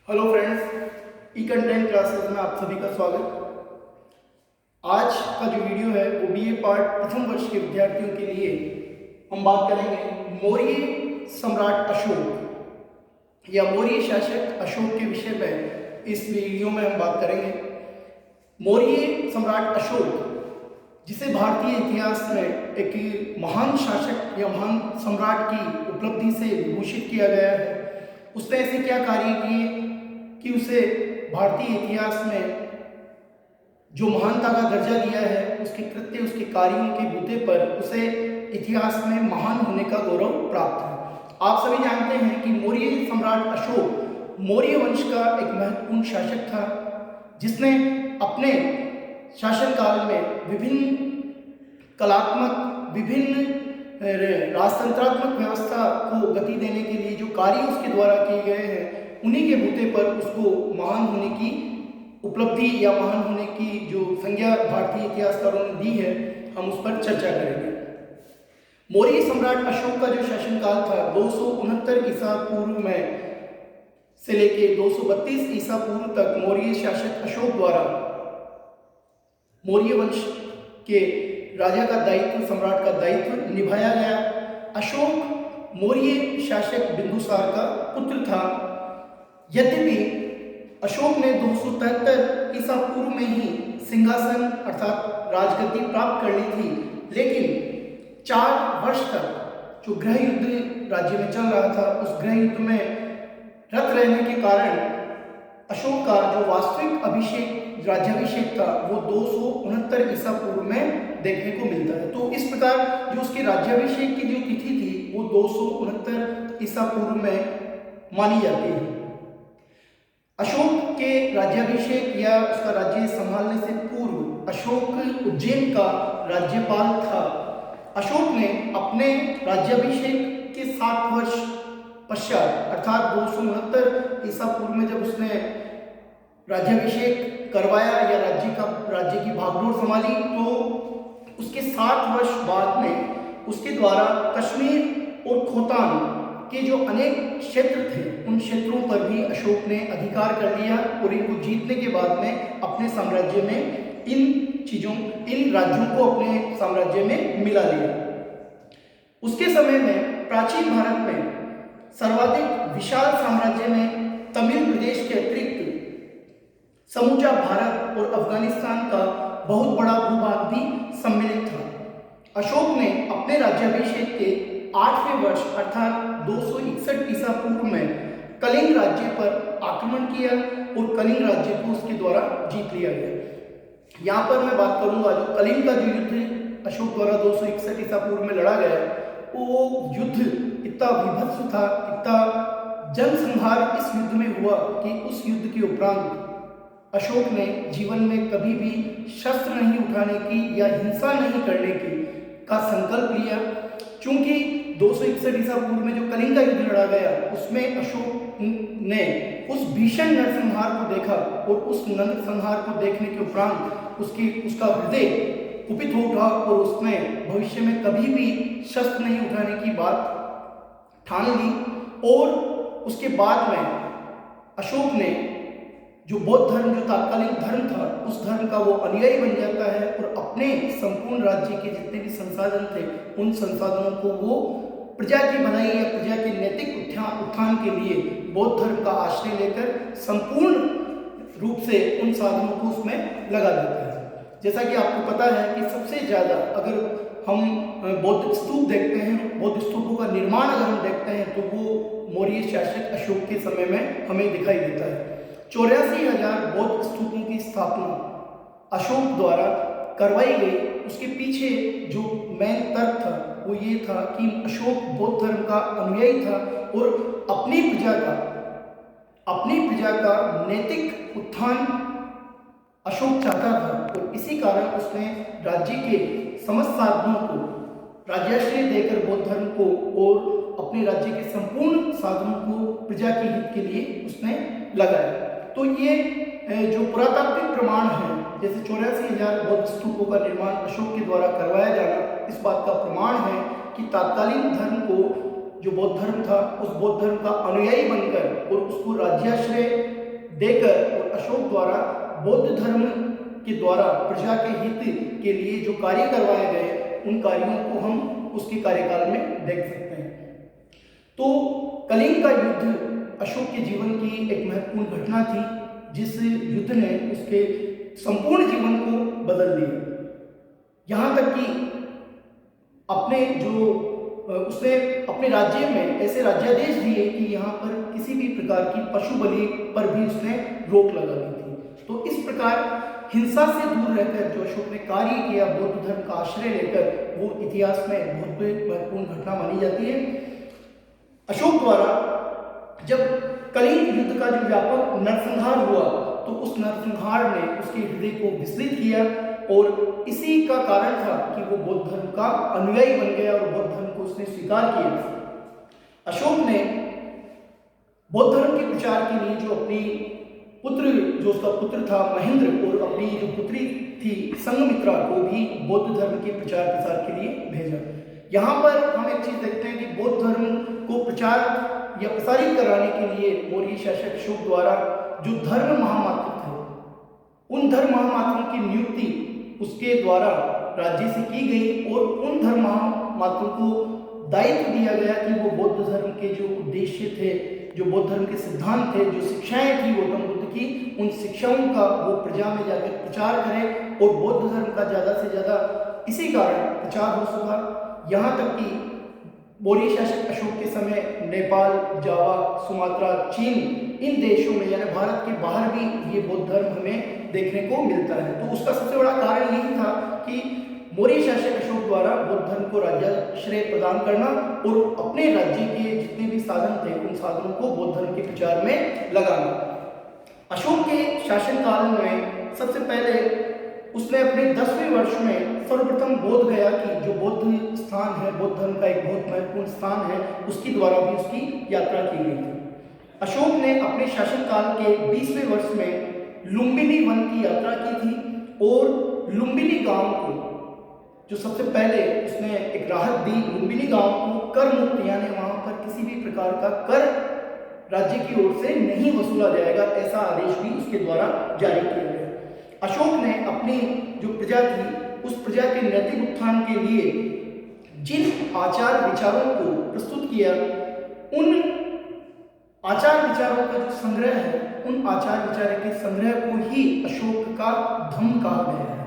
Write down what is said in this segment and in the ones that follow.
Hello friends, ई content classes में आप सभी का स्वागत। आज का जो वीडियो है वो बीए पार्ट प्रथम वर्ष के विद्यार्थियों के लिए हम बात करेंगे मौर्य सम्राट अशोक या मौर्य शासक अशोक के विषय पर। इस वीडियो में हम बात करेंगे मौर्य सम्राट अशोक, जिसे भारतीय इतिहास में एक महान शासक या महान सम्राट की उपलब्धि से विभूषित किया गया है। उसने ऐसे क्या कार्य किए कि उसे भारतीय इतिहास में जो महानता का दर्जा दिया है, उसके कृत्य, उसके कार्यों के बूते पर उसे इतिहास में महान होने का गौरव प्राप्त है। आप सभी जानते हैं कि मौर्य सम्राट अशोक मौर्य वंश का एक महत्वपूर्ण शासक था, जिसने अपने शासनकाल में विभिन्न कलात्मक, विभिन्न राजतंत्रात्मक व्यवस्था को गति देने के लिए जो कार्य उसके द्वारा किए गए हैं, उन्हीं के बूते पर उसको महान होने की उपलब्धि या महान होने की जो संज्ञा भारतीय इतिहासकारों ने दी है, हम उस पर चर्चा करेंगे। मौर्य सम्राट अशोक का जो शासनकाल था 269 ईसा पूर्व में से लेके 232 ईसा पूर्व तक मौर्य शासक अशोक द्वारा मौर्य वंश के राजा का दायित्व, सम्राट का दायित्व निभाया गया। अशोक मौर्य शासक बिंदुसार का पुत्र था। यद्यपि अशोक ने 273 ईसा पूर्व में ही सिंहासन अर्थात राजगद्दी प्राप्त कर ली थी, लेकिन 4 वर्ष तक जो गृह युद्ध राज्य में चल रहा था, उस गृह युद्ध में रत रहने के कारण अशोक का जो वास्तविक राज्याभिषेक था वो 269 ईसा पूर्व में देखने को मिलता है। तो इस प्रकार जो उसके राज्याभिषेक की जो तिथि थी वो 269 ईसा पूर्व में मानी जाती है। अशोक के राज्याभिषेक या उसका राज्य संभालने से पूर्व अशोक उज्जैन का राज्यपाल था। अशोक ने अपने राज्याभिषेक के 7 वर्ष पश्चात अर्थात 269 ईसा पूर्व में जब उसने राज्याभिषेक करवाया या राज्य की भागदौड़ संभाली, तो उसके 7 वर्ष बाद में उसके द्वारा कश्मीर और खोतान के जो अनेक क्षेत्र थे, उन क्षेत्रों पर भी अशोक ने अधिकार कर लिया और इनको जीतने के बाद में अपने साम्राज्य में इन राज्यों को अपने साम्राज्य में मिला लिया। उसके समय में प्राचीन भारत में सर्वाधिक विशाल साम्राज्य में तमिल प्रदेश के अतिरिक्त समूचा भारत और अफगानिस्तान का बहुत बड़ा भूभाग भी सम्मिलित था। अशोक ने अपने राज्याभिषेक के 8वें वर्ष अर्थात 261 ईसा पूर्व में कलिंग राज्य पर आक्रमण किया और कलिंग राज्य को उसके द्वारा जीत लिया गया। यहाँ पर मैं बात करूंगा जो कलिंग का जो युद्ध अशोक द्वारा 261 ईसा पूर्व में लड़ा गया, वो युद्ध इतना विभत्स था, इतना जनसंहार इस युद्ध में हुआ कि उस युद्ध के उपरांत अशोक ने जीवन में कभी भी शस्त्र नहीं उठाने की या हिंसा नहीं करने की का संकल्प लिया। चूंकि 261 ईसा पूर्व में जो कलिंग का युद्ध लड़ा गया, उसमें अशोक ने उस भीषण नरसंहार को देखा और उस नरसंहार को देखने के उपरांत उसका हृदय कुपित हो उठा और उसने भविष्य में कभी भी शस्त्र नहीं उठाने की बात ठान ली। और उसके बाद में अशोक ने जो बौद्ध धर्म, जो तात्कालिक धर्म था, उस धर्म का वो अनुयायी बन जाता है और अपने संपूर्ण राज्य के जितने भी संसाधन थे, उन संसाधनों को वो प्रजा की भलाई या प्रजा के नैतिक उत्थान के लिए बौद्ध धर्म का आश्रय लेकर संपूर्ण रूप से उन साधनों को उसमें लगा देता है। जैसा कि आपको पता है कि सबसे ज़्यादा अगर हम बौद्ध स्तूप देखते हैं, बौद्ध स्तूपों का निर्माण अगर हम देखते हैं, तो वो मौर्य शासक अशोक के समय में हमें दिखाई देता है। 84,000 बौद्ध स्तूपों की स्थापना अशोक द्वारा करवाई गई। उसके पीछे जो मेन तर्क था वो ये था कि अशोक बौद्ध धर्म का अनुयायी था और अपनी प्रजा का नैतिक उत्थान अशोक चाहता था और इसी कारण उसने राज्य के समस्त साधनों को राज्याश्रय देकर बौद्ध धर्म को और अपने राज्य के संपूर्ण साधनों को प्रजा के हित के लिए उसने लगाया। तो ये जो पुरातात्विक प्रमाण है, जैसे 84,000 बौद्ध स्तूपों का निर्माण अशोक के द्वारा करवाया जाना, इस बात का प्रमाण है कि तात्कालीन धर्म को जो बौद्ध धर्म था उस बौद्ध धर्म का अनुयायी बनकर और उसको राज्याश्रय देकर और अशोक द्वारा बौद्ध धर्म के द्वारा प्रजा के हित के लिए जो कार्य करवाए गए, उन कार्यों को हम उसके कार्यकाल में देख सकते हैं। तो कलिंग का युद्ध अशोक के जीवन की एक महत्वपूर्ण घटना थी, जिस युद्ध ने उसके संपूर्ण जीवन को बदल दिया। यहाँ तक कि उसने अपने राज्य में ऐसे राज्यादेश दिए कि यहाँ पर किसी भी प्रकार की पशु बलि पर भी उसने रोक लगा दी थी। तो इस प्रकार हिंसा से दूर रहकर जो अशोक ने कार्य किया, बौद्ध धर्म का आश्रय लेकर, वो इतिहास में बहुत महत्वपूर्ण घटना मानी जाती है। अशोक द्वारा जब कलिंग युद्ध का जो व्यापक नरसंहार हुआ, तो उस नरसंहार ने उसके हृदय को विचलित किया और इसी का कारण था कि वो बौद्ध धर्म का अनुयायी बन गया और बौद्ध धर्म को उसने स्वीकार किया। अशोक ने बौद्ध धर्म के प्रचार के लिए जो उसका पुत्र था महेंद्र, और अपनी जो पुत्री थी संघमित्रा को भी बौद्ध धर्म के प्रचार प्रसार के लिए भेजा। यहाँ पर हम एक चीज देखते हैं कि बौद्ध धर्म को प्रचार या प्रसारित कराने के लिए मौर्य शासक अशोक द्वारा जो धर्म महामात्र थे, उन धर्म महामात्रों की नियुक्ति उसके द्वारा राज्य से की गई और उन धर्म महामात्रों को दायित्व दिया गया कि वो बौद्ध धर्म के जो उद्देश्य थे, जो बौद्ध धर्म के सिद्धांत थे, जो शिक्षाएं थी गौतम बुद्ध की, उन शिक्षाओं का वो प्रजा में जाकर प्रचार करें और बौद्ध धर्म का ज़्यादा से ज़्यादा इसी कारण प्रचार हो सका। यहाँ तक कि मौर्य शासक अशोक के समय नेपाल, जावा, सुमात्रा, चीन, इन देशों में यानी भारत के बाहर भी ये बौद्ध धर्म हमें देखने को मिलता है। तो उसका सबसे बड़ा कारण यही था कि मौर्य शासक अशोक द्वारा बौद्ध धर्म को राज्याश्रय प्रदान करना और अपने राज्य के जितने भी साधन थे, उन साधनों को बौद्ध धर्म के प्रचार में लगाना। अशोक के शासनकाल में सबसे पहले उसने अपने 10वें वर्ष में सर्वप्रथम बोध गया कि जो बौद्ध स्थान है, बौद्ध धर्म का एक बहुत महत्वपूर्ण स्थान है, उसकी द्वारा भी उसकी यात्रा की गई थी। अशोक ने अपने शासनकाल के 20वें वर्ष में लुम्बिनी वन की यात्रा की थी और लुम्बिनी गांव को जो सबसे पहले उसने एक राहत दी। लुम्बिनी गांव को कर मुक्त यानी वहां पर किसी भी प्रकार का कर राज्य की ओर से नहीं वसूला जाएगा, ऐसा आदेश भी उसके द्वारा जारी किया गया। अशोक ने अपनी जो प्रजा थी, उस प्रजा के नैतिक उत्थान के लिए जिन आचार विचारों को प्रस्तुत किया, उन आचार विचारों का जो संग्रह है, उन आचार विचारों के संग्रह को ही अशोक का धम्म कहा गया है।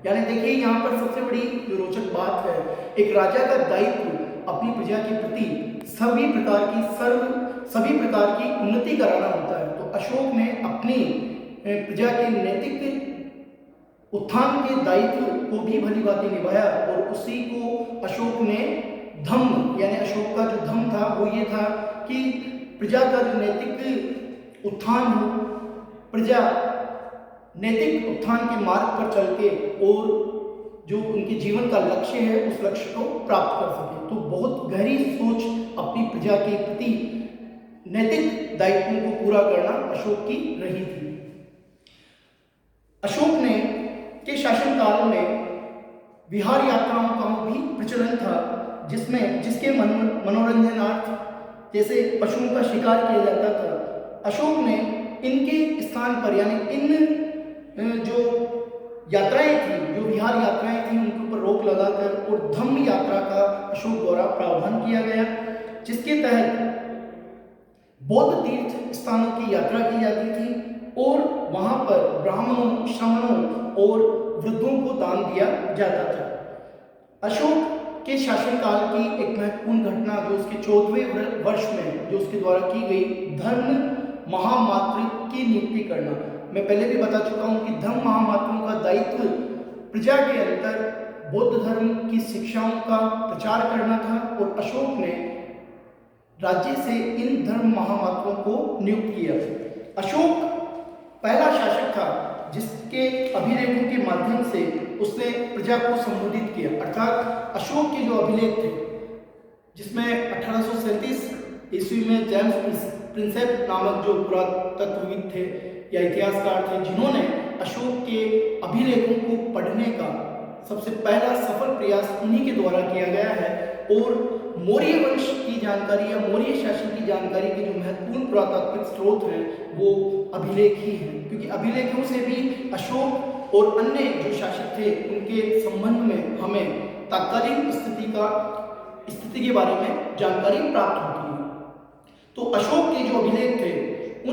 यानी देखिए यहाँ पर सबसे बड़ी जो रोचक बात है, एक राजा का दायित्व अपनी प्रजा के प्रति सभी प्रकार की उन्नति कराना होता है। तो अशोक ने अपनी प्रजा के नैतिक उत्थान के दायित्व को भी भली भांति निभाया और उसी को अशोक ने धम्म यानी अशोक का जो धम्म था वो ये था कि प्रजा का जो नैतिक उत्थान हो, प्रजा नैतिक उत्थान के मार्ग पर चल के और जो उनके जीवन का लक्ष्य है उस लक्ष्य को प्राप्त कर सके। तो बहुत गहरी सोच अपनी प्रजा के प्रति नैतिक दायित्वों को पूरा करना अशोक की रही थी। अशोक ने के शासनकाल में विहार यात्राओं का भी प्रचलन था, जिसके मनोरंजनार्थ जैसे पशुओं का शिकार किया जाता था। अशोक ने इनके स्थान पर यानी इन जो यात्राएं थी, जो विहार यात्राएं थी, उनके ऊपर रोक लगाकर और धम्म यात्रा का अशोक द्वारा प्रावधान किया गया, जिसके तहत बौद्ध तीर्थ स्थानों की यात्रा की जाती थी और वहां पर ब्राह्मणों, श्रमणों और वृद्धों को दान दिया जाता था। अशोक के शासनकाल की एक महत्वपूर्ण घटना जो उसके 14वें वर्ष में जो उसके द्वारा की गई, धर्म महामात्र की नियुक्ति करना। मैं पहले भी बता चुका हूं कि धर्म महामात्रों का दायित्व प्रजा के अंदर बौद्ध धर्म की शिक्षाओं का प्रचार करना था और अशोक ने राज्य से इन धर्म महामात्रों को नियुक्त किया। अशोक पहला शासक था जिसके अभिलेखों के माध्यम से उसने प्रजा को संबोधित किया। अर्थात अशोक के जो अभिलेख थे, जिसमें 1837 ईस्वी में जेम्स प्रिंसेप नामक जो पुरातत्वविद थे या इतिहासकार थे, जिन्होंने अशोक के अभिलेखों को पढ़ने का सबसे पहला सफल प्रयास उन्हीं के द्वारा किया गया है और मौर्य वंश की जानकारी या मौर्य शासन की जानकारी के जो महत्वपूर्ण पुरातात्विक स्रोत हैं वो अभिलेख ही हैं, क्योंकि अभिलेखों से भी अशोक और अन्य जो शासक थे उनके संबंध में हमें तत्कालीन स्थिति के बारे में जानकारी प्राप्त होती है। तो अशोक के जो अभिलेख थे वो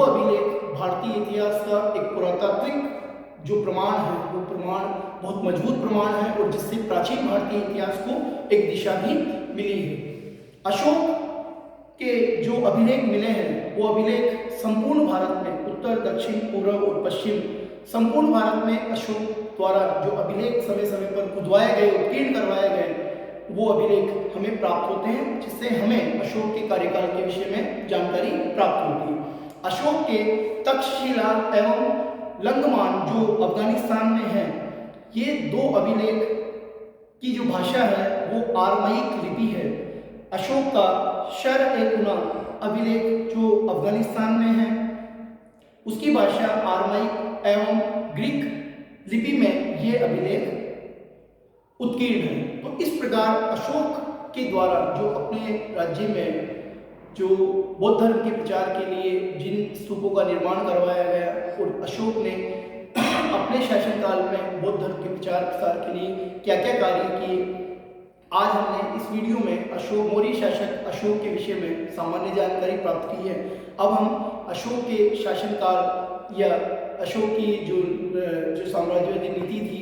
अभिलेख भारतीय इतिहास का एक पुरातात्विक जो प्रमाण है वो प्रमाण बहुत मजबूत प्रमाण है और जिससे प्राचीन भारतीय इतिहास को एक दिशा भी मिली है। अशोक के जो अभिलेख मिले हैं वो अभिलेख संपूर्ण भारत में उत्तर, दक्षिण, पूर्व और पश्चिम संपूर्ण भारत में अशोक द्वारा जो अभिलेख समय समय पर खुदवाए गए, उत्कीर्ण करवाए गए, वो अभिलेख हमें प्राप्त होते हैं, जिससे हमें अशोक के कार्यकाल के विषय में जानकारी प्राप्त होती है। अशोक के तक्षशिला एवं लंगमान जो अफगानिस्तान में है, ये दो अभिलेख की जो भाषा है वो आरमाइक लिपि है। अशोक का शर-ए-कुना अभिलेख जो अफगानिस्तान में है उसकी भाषा आरमाइक एवं ग्रीक लिपि में ये अभिलेख उत्कीर्ण है। तो इस प्रकार अशोक के द्वारा जो अपने राज्य में जो बौद्ध धर्म के प्रचार के लिए जिन स्तूपों का निर्माण करवाया गया और अशोक ने अपने शासनकाल में बौद्ध धर्म के प्रचार प्रसार के लिए क्या क्या कार्य किए, आज हमने इस वीडियो में मौर्य शासक अशोक के विषय में सामान्य जानकारी प्राप्त की है। अब हम अशोक के शासनकाल या अशोक की जो साम्राज्यवादी नीति थी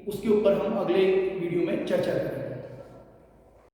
उसके ऊपर हम अगले वीडियो में चर्चा करेंगे।